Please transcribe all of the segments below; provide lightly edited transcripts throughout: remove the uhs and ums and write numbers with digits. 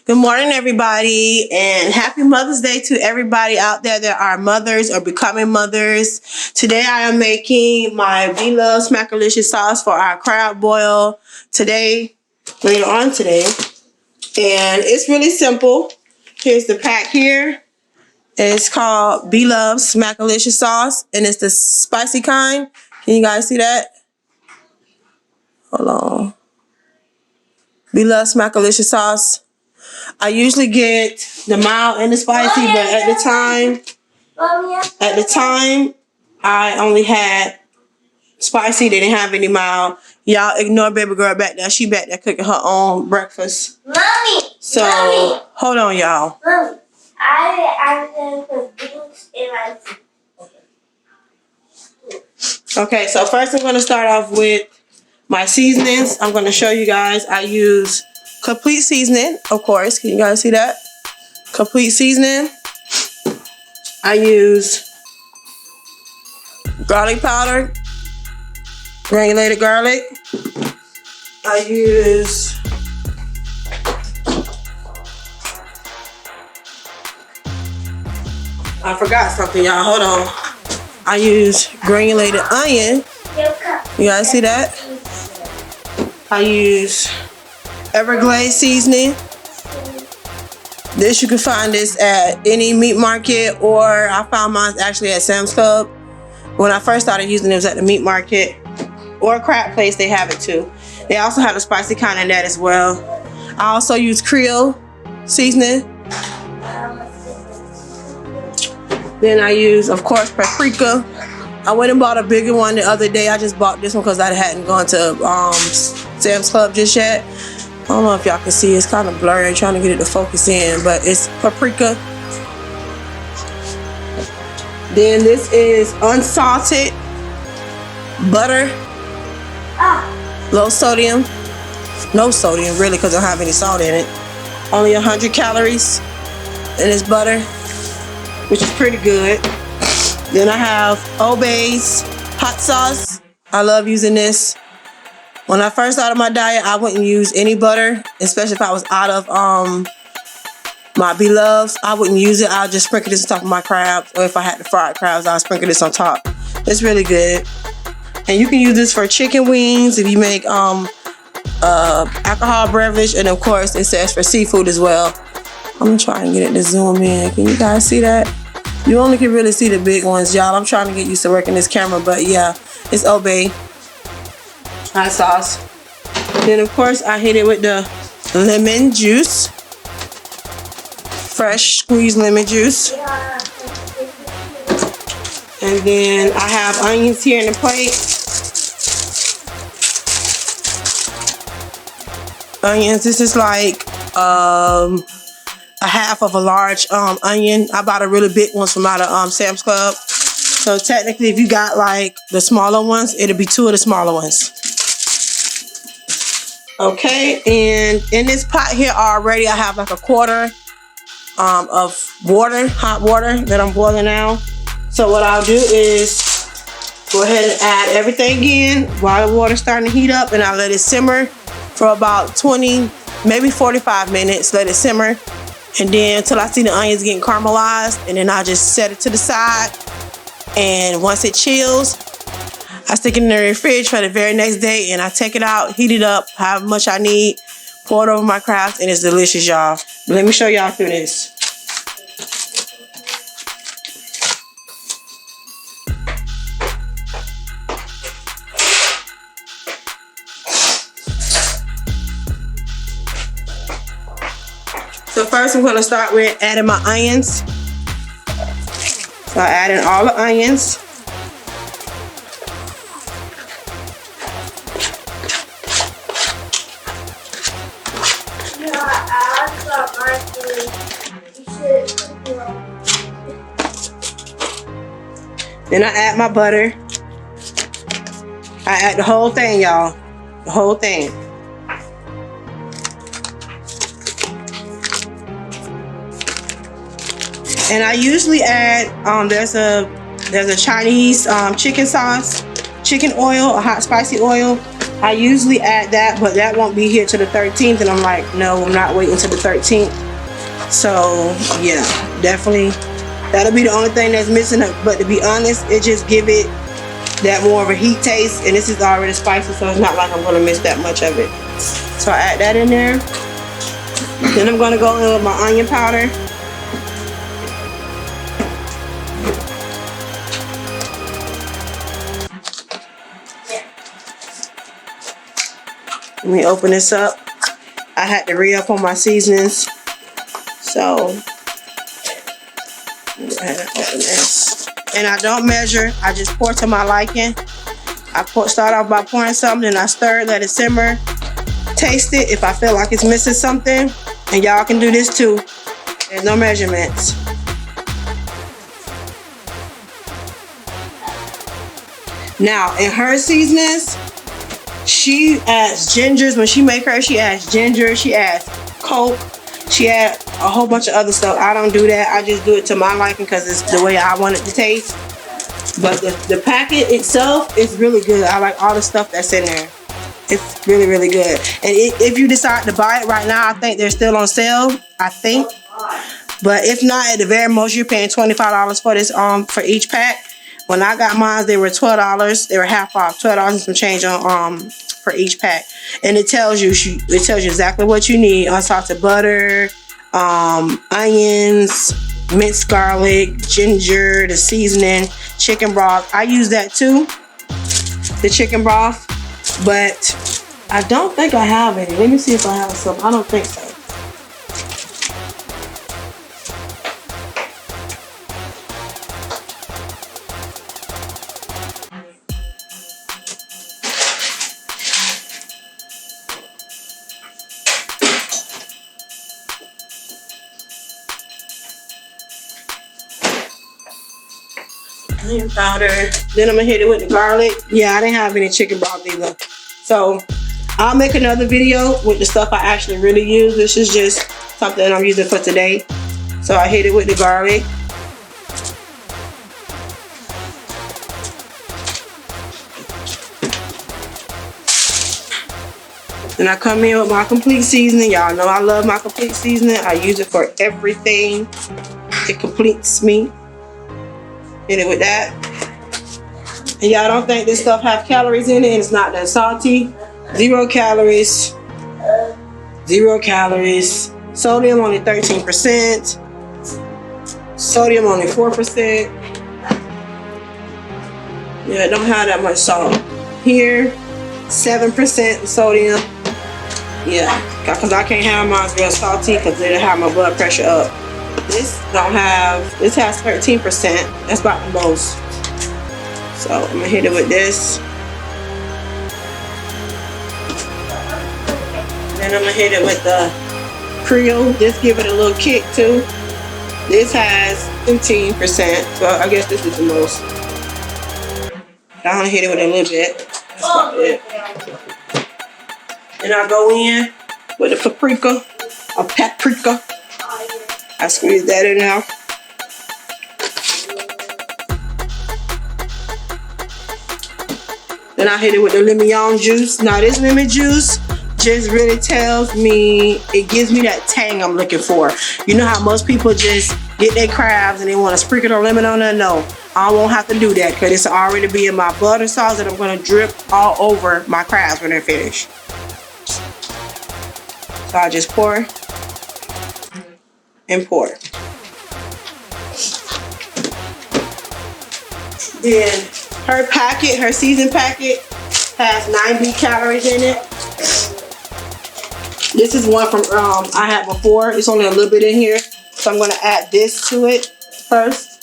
Good morning, everybody, and happy Mother's Day to everybody out there that are mothers or becoming mothers. Today, I am making my Beloves Smackalicious sauce for our crab boil later on today. And it's really simple. Here's the pack here. It's called Beloves Smackalicious sauce, and it's the spicy kind. Can you guys see that? Hold on. Beloves Smackalicious sauce. I usually get the mild and the spicy, but at the time, I only had spicy. They didn't have any mild. Y'all ignore baby girl back there. She back there cooking her own breakfast. Mommy! So, Mommy. Hold on, y'all. Mommy, I'm going to put beans in my food. Okay, so first I'm going to start off with my seasonings. I'm going to show you guys. I use complete seasoning, of course. Can you guys see that? Complete seasoning. I use garlic powder, granulated garlic. I use I forgot something, y'all. Hold on. I use granulated onion. You guys see that? I use Everglade seasoning. You can find this at any meat market, or I found mine actually at Sam's Club. When I first started using it, it was at the meat market or crab place. They have it too. They also have a spicy kind in that as well. I also use Creole seasoning. Then I use, of course, paprika. I went and bought a bigger one the other day. I just bought this one because I hadn't gone to Sam's Club just yet. I don't know if y'all can see. It's kind of blurry. I'm trying to get it to focus in, but it's paprika. Then this is unsalted butter. Low sodium. No sodium, really, because I don't have any salt in it. Only 100 calories in this butter, which is pretty good. Then I have Obey's hot sauce. I love using this. When I first started my diet, I wouldn't use any butter, especially if I was out of my Beloves. I wouldn't use it. I'll just sprinkle this on top of my crabs, or if I had the fried crabs, I'll sprinkle this on top. It's really good. And you can use this for chicken wings if you make alcohol beverage, and of course it says for seafood as well. I'm gonna try and get it to zoom in. Can you guys see that? You only can really see the big ones, y'all. I'm trying to get used to working this camera, but yeah, it's Obey hot sauce. Then of course I hit it with the lemon juice, fresh squeezed lemon juice. And then I have onions here in the plate. Onions, this is like a half of a large onion. I bought a really big one from out of Sam's Club. So technically, if you got like the smaller ones, it'll be 2 of the smaller ones. Okay, and in this pot here already, I have like a quarter of water, hot water that I'm boiling now. So what I'll do is go ahead and add everything in while the water's starting to heat up, and I'll let it simmer for about 20, maybe 45 minutes. Let it simmer. And then until I see the onions getting caramelized, and then I just set it to the side. And once it chills, I stick it in the fridge for the very next day, and I take it out, heat it up, however much I need, pour it over my crabs, and it's delicious, y'all. Let me show y'all through this. So first I'm going to start with adding my onions. So I add in all the onions. Then I add my butter. I add the whole thing, y'all. The whole thing. And I usually add, there's a Chinese chicken sauce, chicken oil, a hot spicy oil. I usually add that, but that won't be here till the 13th, and I'm like, no, I'm not waiting till the 13th. So yeah, definitely that'll be the only thing that's missing. But to be honest, it just give it that more of a heat taste, and this is already spicy, so it's not like I'm gonna miss that much of it. So I add that in there. Then I'm gonna go in with my onion powder. Let me open this up. I had to re-up on my seasonings, so go ahead and open this. And I don't measure, I just pour to my liking. I start off by pouring something, and I stir it, let it simmer, taste it if I feel like it's missing something, and y'all can do this too. There's no measurements. Now, in her seasonings, she adds gingers. When she make her, she adds ginger, she adds Coke, she adds a whole bunch of other stuff. I don't do that. I just do it to my liking because it's the way I want it to taste. But the packet itself is really good. I like all the stuff that's in there. It's really, really good. And if you decide to buy it right now, I think they're still on sale, I think. But if not, at the very most, you're paying $25 for this for each pack. When I got mine, they were $12. They were half off, $12 and some change on for each pack. And it tells you exactly what you need: unsalted butter, onions, minced garlic, ginger, the seasoning, chicken broth. I use that too, the chicken broth, but I don't think I have any. Let me see if I have some. I don't think so. Onion powder. Then I'm gonna hit it with the garlic. Yeah, I didn't have any chicken broth either. So I'll make another video with the stuff I actually really use. This is just something that I'm using for today. So I hit it with the garlic. And I come in with my complete seasoning. Y'all know I love my complete seasoning. I use it for everything. It completes me. Hit it with that. And y'all don't think this stuff have calories in it, and it's not that salty. 0 calories. 0 calories. Sodium only 13%. Sodium only 4%. Yeah, it don't have that much salt. Here, 7% sodium. Yeah, because I can't have mine real salty because it'll have my blood pressure up. This has 13%. That's about the most. So I'm gonna hit it with this. Then I'm gonna hit it with the Creole. Just give it a little kick too. This has 15%, so I guess this is the most. I'm gonna hit it with a little bit. That's about it. Then I go in with the paprika, a paprika. I squeeze that in now. Then I hit it with the lemon juice. Now this lemon juice just really tells me, it gives me that tang I'm looking for. You know how most people just get their crabs and they want to sprinkle the lemon on there? No, I won't have to do that because it's already be in my butter sauce that I'm going to drip all over my crabs when they're finished. So I just pour and pour. Then her packet, her seasoned packet, has 90 calories in it. This is one from I had before. It's only a little bit in here, so I'm gonna add this to it first.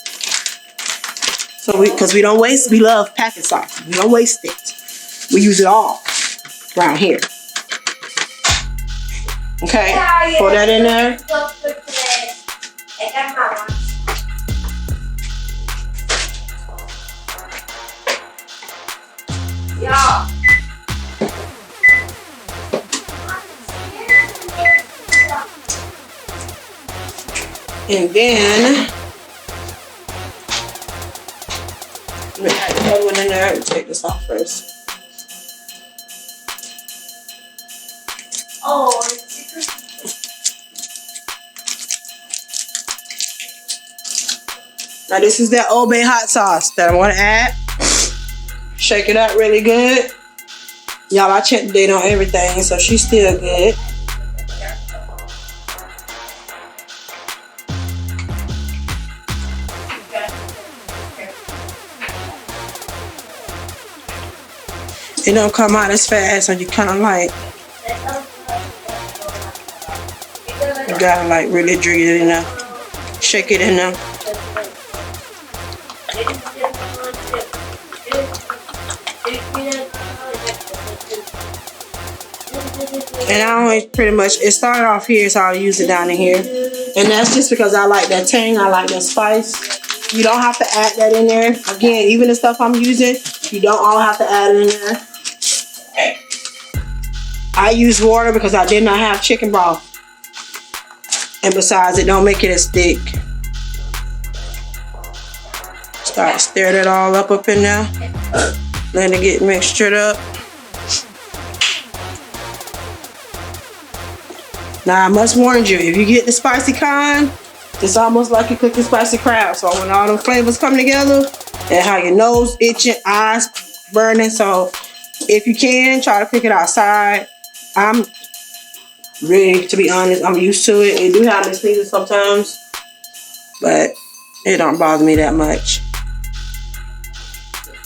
So because we don't waste, we love packet sauce. We don't waste it. We use it all around here. Okay, pour that in there. Yeah. And then I'm gonna add the other one in there. Take this off first. Oh. Now this is that Old Bay hot sauce that I want to add. Shake it up really good. Y'all, I checked the date on everything, so she's still good. It don't come out as fast, so you kind of like, you gotta like really drink it in there. Shake it in there. And I always pretty much, it started off here, so I'll use it down in here. And that's just because I like that tang, I like that spice. You don't have to add that in there. Again, even the stuff I'm using, you don't all have to add it in there. I use water because I did not have chicken broth. And besides, it don't make it as thick. Start stirring it all up in there. Let it get mixtured up. Now I must warn you, if you get the spicy kind, it's almost like you're cooking spicy crab. So when all them flavors come together, and how your nose itching, eyes burning. So if you can, try to pick it outside. I'm ready, to be honest. I'm used to it. It do have me sneezing sometimes, but it don't bother me that much.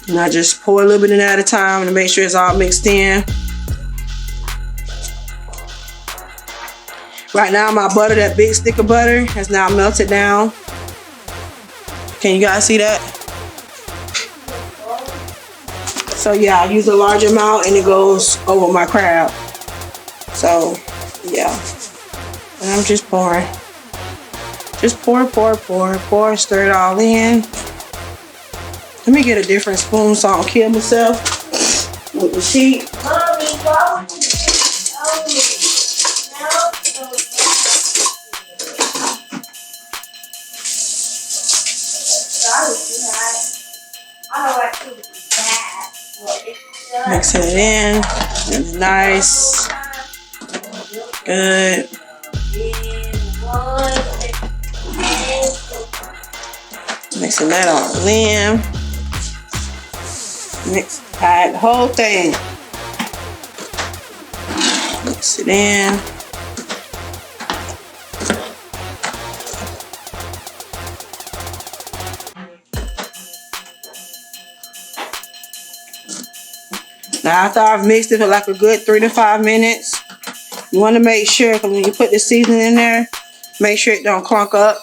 And I just pour a little bit in at a time to make sure it's all mixed in. Right now, my butter, that big stick of butter, has now melted down. Can you guys see that? So yeah, I use a large amount and it goes over my crab. So yeah, and I'm just pouring. Just pour, stir it all in. Let me get a different spoon so I don't kill myself with the sheet. Mixing it in, really nice, good. Mixing that all in. Add the whole thing. Mix it in. Now after I've mixed it for like a good 3 to 5 minutes, you want to make sure, because when you put the seasoning in there, make sure it don't clunk up.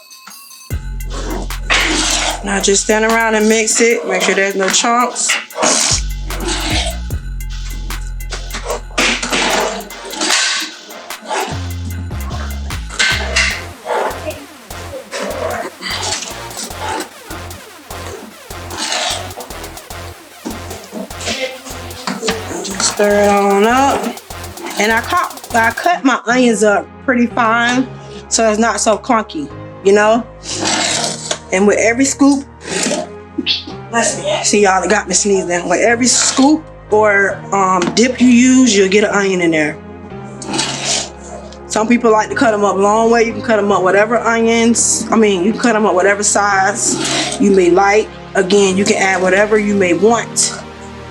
Now just stand around and mix it. Make sure there's no chunks. Just stir it on up. And I cut my onions up pretty fine so it's not so clunky, you know? And with every scoop, see y'all, it got me sneezing. With every scoop or dip you use, you'll get an onion in there. Some people like to cut them up long way. You can cut them up whatever onions. You can cut them up whatever size you may like. Again, you can add whatever you may want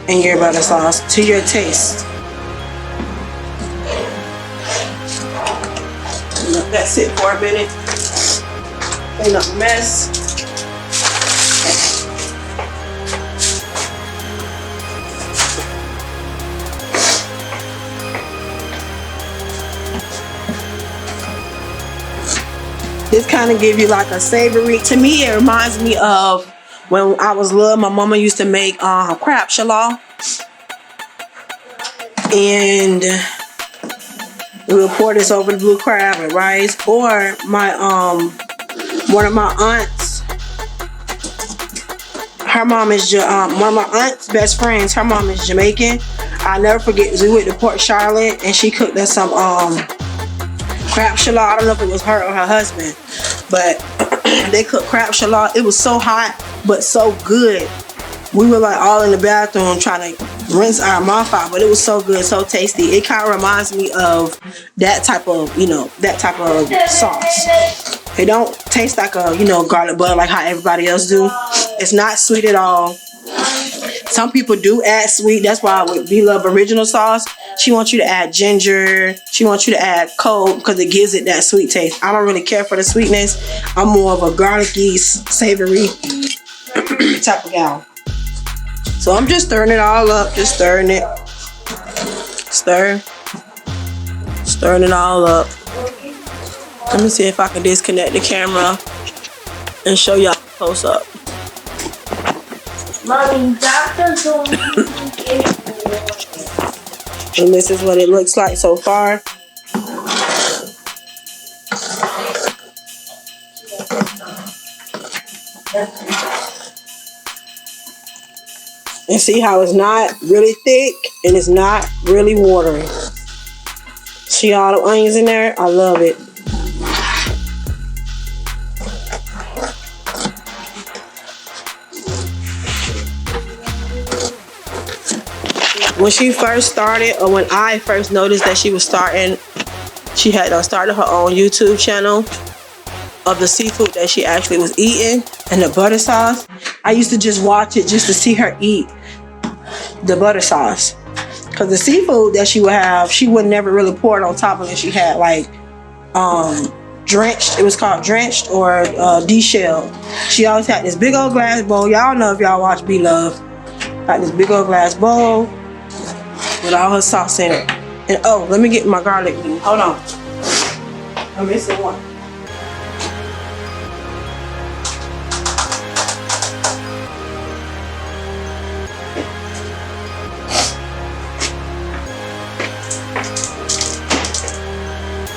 in your butter sauce to your taste. Let that sit for a minute. Clean up the mess. This kind of give you like a savory. To me, it reminds me of when I was little. My mama used to make crab shallow, and we would pour this over the blue crab and rice. Or my one of my aunts, her mom is one of my aunt's best friends. Her mom is Jamaican. I'll never forget. We went to Port Charlotte and she cooked us some crab shallot. I don't know if it was her or her husband, but they cooked crab shallot. It was so hot, but so good. We were like all in the bathroom trying to rinse our mouth out, but it was so good, so tasty. It kind of reminds me of that type of, that type of sauce. It don't taste like a, garlic butter like how everybody else do. It's not sweet at all. Some people do add sweet. That's why with Beloves original sauce, she wants you to add ginger. She wants you to add Coke because it gives it that sweet taste. I don't really care for the sweetness. I'm more of a garlicky, savory type of gal. So I'm just stirring it all up. Just stirring it. Stirring it all up. Let me see if I can disconnect the camera and show y'all close up. Mommy, doctors don't And this is what it looks like so far. And see how it's not really thick and it's not really watery. See all the onions in there? I love it. When she first started, or when I first noticed that she was starting, she had started her own YouTube channel of the seafood that she actually was eating and the butter sauce. I used to just watch it just to see her eat the butter sauce. Because the seafood that she would have, she would never really pour it on top of it. She had like drenched, it was called drenched or de-shelled. She always had this big old glass bowl. Y'all know if y'all watch Beloves. Got this big old glass bowl with all her sauce in it. And oh, let me get my garlic. Hold on. I'm missing one.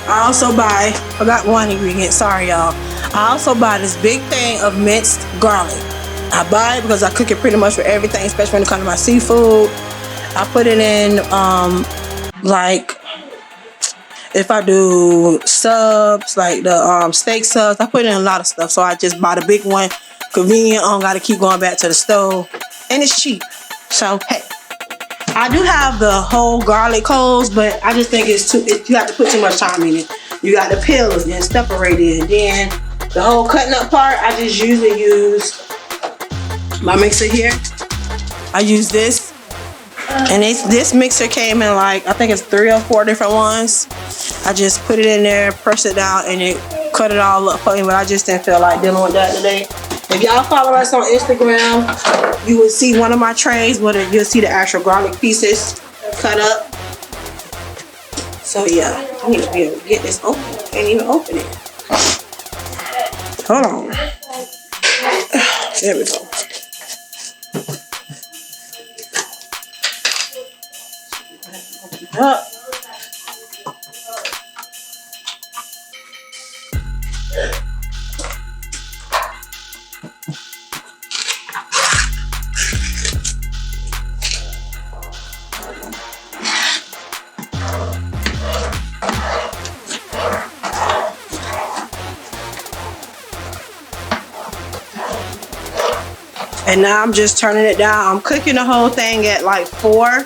I also forgot one ingredient, sorry y'all. I also buy this big thing of minced garlic. I buy it because I cook it pretty much for everything, especially when it comes to my seafood. I put it in, like, if I do subs, like the steak subs, I put in a lot of stuff. So I just bought a big one, convenient. I don't got to keep going back to the stove. And it's cheap. So, hey. I do have the whole garlic cloves, but I just think you have to put too much time in it. You got to peel it and separate it. And then the whole cutting up part, I just usually use my mixer here. I use this. And this mixer came in like, I think it's 3 or 4 different ones. I just put it in there, press it down, and it cut it all up for me. But I just didn't feel like dealing with that today. If y'all follow us on Instagram, you will see one of my trays where you'll see the actual garlic pieces cut up. So yeah, I need to be able to get this open. I can't even open it. Hold on. There we go. Open it up. And now I'm just turning it down. I'm cooking the whole thing at like 4.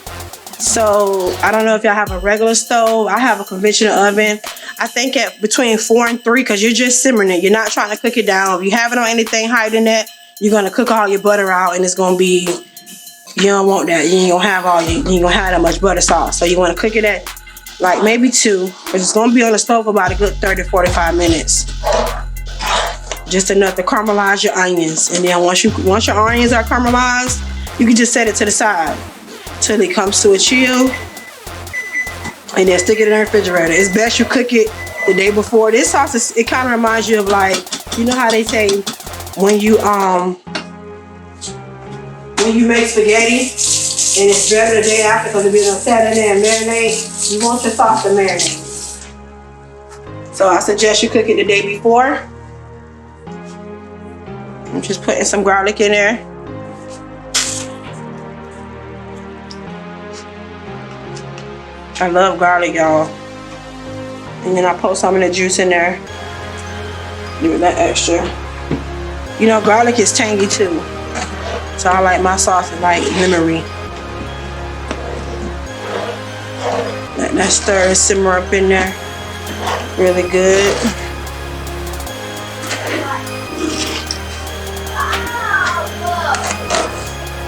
So I don't know if y'all have a regular stove. I have a conventional oven. I think at between 4 and 3 because you're just simmering it. You're not trying to cook it down. If you have it on anything higher than that, you're going to cook all your butter out and it's going to be, you don't want that. You ain't going to have that much butter sauce. So you want to cook it at like maybe 2 because it's going to be on the stove for about a good 30-45 minutes. Just enough to caramelize your onions. And then once your onions are caramelized, you can just set it to the side till it comes to a chill. And then stick it in the refrigerator. It's best you cook it the day before. This sauce, it kind of reminds you of like, you know how they say when you make spaghetti and it's better the day after because it's been sat in there and marinate, you want your sauce to marinate. So I suggest you cook it the day before. I'm just putting some garlic in there. I love garlic, y'all. And then I put some of the juice in there. Give it that extra. You know, garlic is tangy too. So I like my sauce is like lemon-y. That stir and simmer up in there. Really good.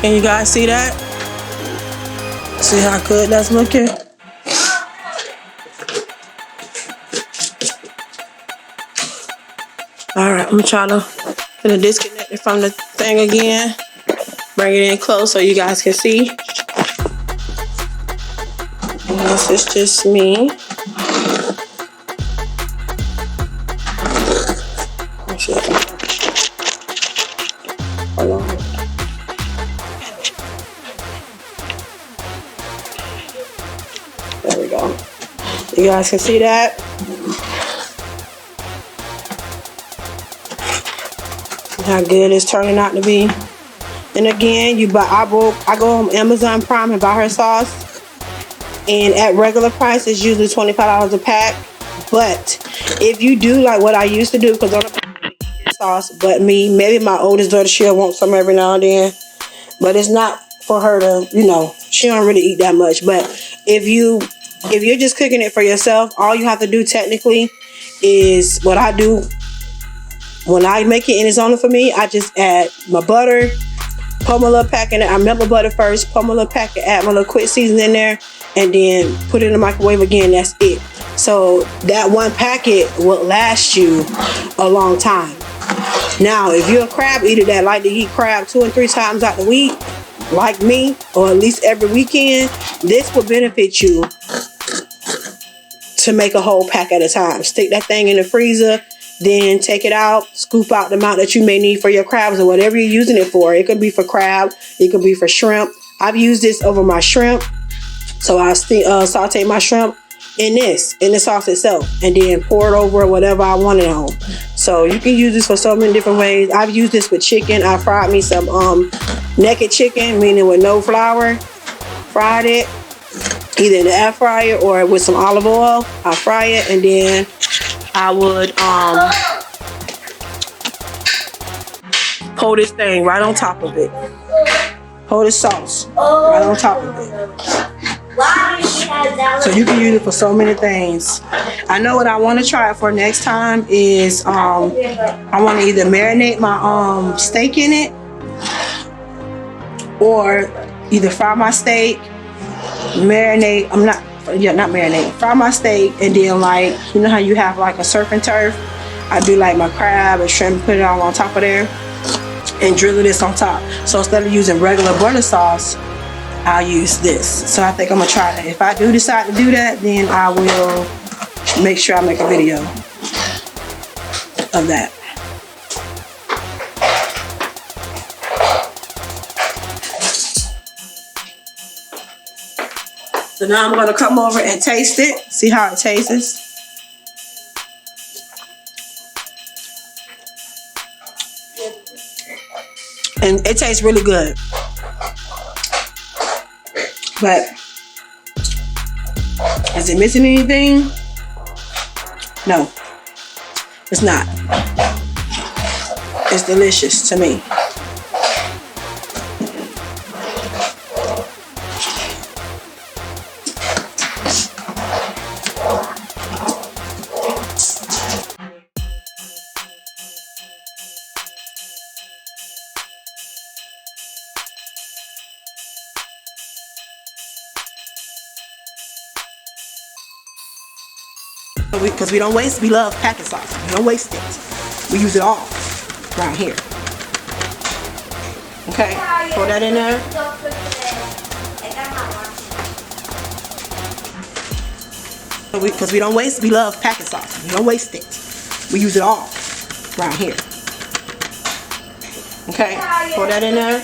Can you guys see that? See how good that's looking? Alright, I'm gonna try to disconnect it from the thing again. Bring it in close so you guys can see. And this is just me. Hold on. There we go. You guys can see that. How good it's turning out to be. And again, I go on Amazon Prime and buy her sauce. And at regular price, it's usually $25 a pack. But if you do like what I used to do, because I don't eat this sauce, but me, maybe my oldest daughter, she'll want some every now and then. But it's not for her to, you know, she don't really eat that much. But if you're just cooking it for yourself, all you have to do technically is what I do. When I make it and it's only for me, I just add my butter, pour my little pack in there. I melt my butter first, pour my little pack, add my little quick seasoning in there, and then put it in the microwave again. That's it. So that one packet will last you a long time. Now, if you're a crab eater that like to eat crab 2 and 3 times out the week, like me, or at least every weekend, this will benefit you to make a whole pack at a time. Stick that thing in the freezer. Then take it out, scoop out the amount that you may need for your crabs or whatever you're using it for. It could be for crab, it could be for shrimp. I've used this over my shrimp. So I saute my shrimp in the sauce itself, and then pour it over whatever I want it on. So you can use this for so many different ways. I've used this with chicken. I fried me some naked chicken, meaning with no flour. Fried it either in the air fryer or with some olive oil. I fry it, and then I would pour this thing right on top of it. Pour this sauce right on top of it. So you can use it for so many things. I know what I want to try it for next time is I want to either marinate my steak in it, or either fry my steak, marinate. Not marinate. Fry my steak, and then, like, you know how you have like a surf and turf? I do like my crab and shrimp, put it all on top of there, and drizzle this on top. So instead of using regular butter sauce, I'll use this. So I think I'm gonna try that. If I do decide to do that, then I will make sure I make a video of that. So now I'm gonna come over and taste it, see how it tastes. And it tastes really good. But is it missing anything? No, it's not. It's delicious to me. Because we don't waste, we love packet sauce. We don't waste it. We use it all around here. Okay, pour that in there. Because we don't waste, we love packet sauce. We don't waste it. We use it all around here. Okay, pour that in there.